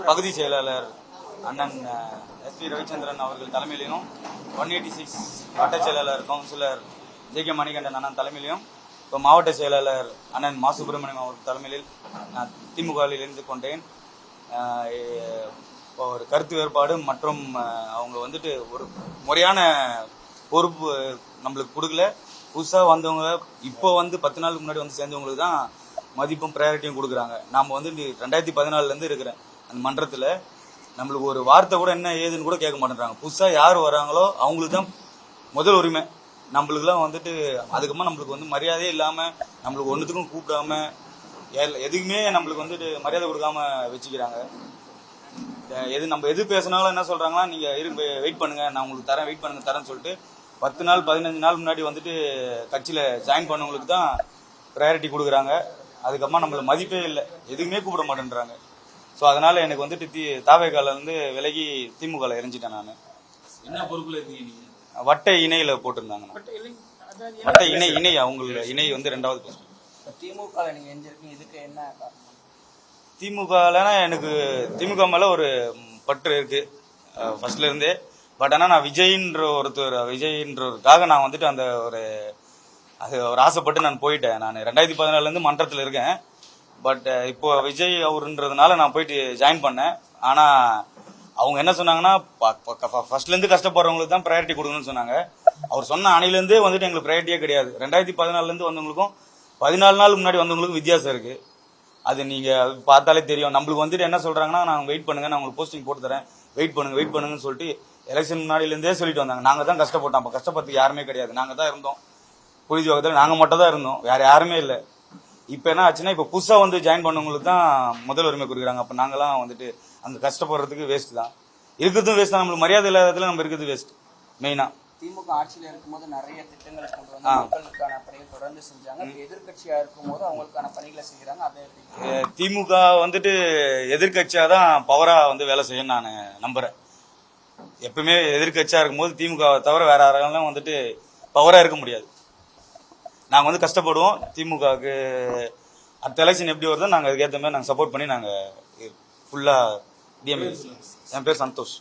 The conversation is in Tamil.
பகுதி செயலாளர் அண்ணன் எஸ்பி ரவிச்சந்திரன் அவர்கள் தலைமையிலும் 186 வட்ட செயலாளர் கவுன்சிலர் ஜே.கே. மணிகண்டன் அண்ணன் தலைமையிலும் இப்போ மாவட்ட செயலாளர் அண்ணன் மா சுப்பிரமணியம் அவர்கள் தலைமையில் நான் திமுகவில் இணைந்து கொண்டேன். ஒரு கருத்து வேறுபாடு மற்றும் அவங்க வந்துட்டு ஒரு முறையான பொறுப்பு நம்மளுக்கு கொடுக்கல. புதுசாக வந்தவங்க இப்போ 10 நாளுக்கு முன்னாடி சேர்ந்தவங்களுக்கு தான் மதிப்பும் ப்ரையாரிட்டியும் கொடுக்குறாங்க. நாம் 2014 இருக்கிறேன் அந்த மன்றத்தில். நம்மளுக்கு ஒரு வார்த்தை கூட என்ன ஏதுன்னு கூட கேட்க மாட்டேன்றாங்க. புதுசாக யார் வராங்களோ அவங்களுக்கு தான் முதல் உரிமை. நம்மளுக்குலாம் அதுக்கப்புறமா நம்மளுக்கு மரியாதையே இல்லாமல் நம்மளுக்கு ஒன்றுத்துக்கும் கூப்பிடாம எதுக்குமே நம்மளுக்கு மரியாதை கொடுக்காம வச்சுக்கிறாங்க. நம்ம எது பேசினாலும் என்ன சொல்றாங்கன்னா, நீங்க வெயிட் பண்ணுங்க, நான் உங்களுக்கு தரேன், வெயிட் பண்ணுங்க தரேன்னு சொல்லிட்டு 10 நாள் 15 நாள் முன்னாடி கட்சியில ஜாயின் பண்ணவங்களுக்கு தான் ப்ரையாரிட்டி கொடுக்குறாங்க. அதுக்கப்புறமா நம்மள மதிப்பே இல்லை, எதுவுமே கூப்பிட மாட்டேன்றாங்க. ஸோ அதனால எனக்கு தாவேகால விலகி திமுக இறஞ்சிட்டேன். நான் என்ன பொறுப்புல இருக்கீங்க நீங்க? வட்ட இணையில போட்டிருந்தாங்க. வட்ட இணை அவங்க இணை 2வது பிளஸ். திமுக நீங்க எஞ்சிருக்கீங்க, இதுக்கு என்ன காரணம்? திமுகலனா எனக்கு திமுக மேல ஒரு பற்று இருக்கு ஃபர்ஸ்ட்ல இருந்தே. பட் ஆனால் நான் விஜய்ன்றவருக்காக நான் அந்த ஒரு ஆசைப்பட்டு நான் போயிட்டேன். நான் 2014 மன்றத்தில் இருக்கேன். பட் இப்போ விஜய் அவருன்றதுனால நான் போயிட்டு ஜாயின் பண்ணேன். ஆனால் அவங்க என்ன சொன்னாங்கன்னா, ஃபர்ஸ்ட்லேருந்து கஷ்டப்படுறவங்களுக்கு தான் ப்ரையாரிட்டி கொடுக்கணும்னு சொன்னாங்க. அவர் சொன்ன அணிலேருந்தே எங்களுக்கு ப்ரையாரிட்டியே கிடையாது. 2014 வந்தவங்களுக்கும் 14 நாள் முன்னாடி வந்தவங்களுக்கும் வித்தியாசம் இருக்கு. அது நீங்க பார்த்தாலே தெரியும். நம்மளுக்கு என்ன சொல்றாங்கன்னா, நான் வெயிட் பண்ணுங்க, நான் உங்களுக்கு போஸ்டிங் போட்டு தரேன், வெயிட் பண்ணுங்கன்னு சொல்லிட்டு எலெக்ஷன் முன்னாடியிலேருந்தே சொல்லிட்டு வந்தாங்க. நாங்க தான் கஷ்டப்பட்டோம். அப்போ கஷ்டப்பட்டு யாருமே கிடையாது, நாங்க தான் இருந்தோம். புரிஞ்சு வகத்தில் நாங்க மட்டும் தான் இருந்தோம், வேற யாருமே இல்லை. இப்போ என்ன ஆச்சுன்னா, இப்போ புதுசாக ஜாயின் பண்ணவங்களுக்கு தான் முதல் உரிமை கொடுக்குறாங்க. அப்போ நாங்களாம் அங்கே கஷ்டப்படுறதுக்கு வேஸ்ட் தான், இருக்கிறதும் வேஸ்ட் தான். நம்மளுக்கு மரியாதை இல்லாததுல நம்ம இருக்கிறது வேஸ்ட். மெயினா திமுக ஆட்சியில் இருக்கும்போது நிறைய திட்டங்களை கொண்டு வந்து மக்களுக்கான பணிகள் தொடர்ந்து செஞ்சாங்க. எதிர்கட்சியா இருக்கும்போது அவங்களுக்கான பணிகளை செய்யறாங்க. அதை திமுக எதிர்கட்சியா தான் பவரா வேலை செய்யும் நான் நம்புறேன். எப்பவுமே எதிர்கட்சியா இருக்கும்போது திமுக தவிர வேற யாராலும் பவரா இருக்க முடியாது. நாங்க கஷ்டப்படுவோம். திமுகவுக்கு அடுத்த எலெக்ஷன் எப்படி வருதோ நாங்க அதுக்கேற்ற மாதிரி நாங்க சப்போர்ட் பண்ணி நாங்க ஃபுல்லா டிஎம்ஏ. என் பேர் சந்தோஷ்.